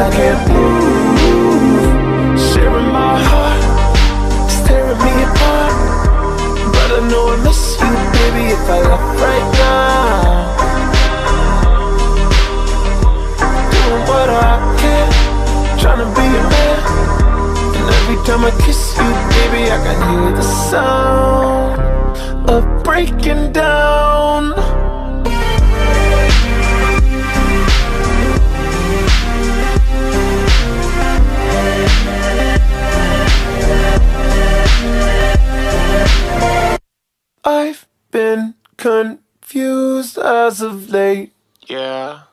I can't move. Sharing my heart, it's tearing me apart. But I know I miss you, baby, if I left right now. Doing what I can, trying to be a man. And every time I kiss you, baby, I can hear the sound of breaking down. I've been confused as of late, yeah.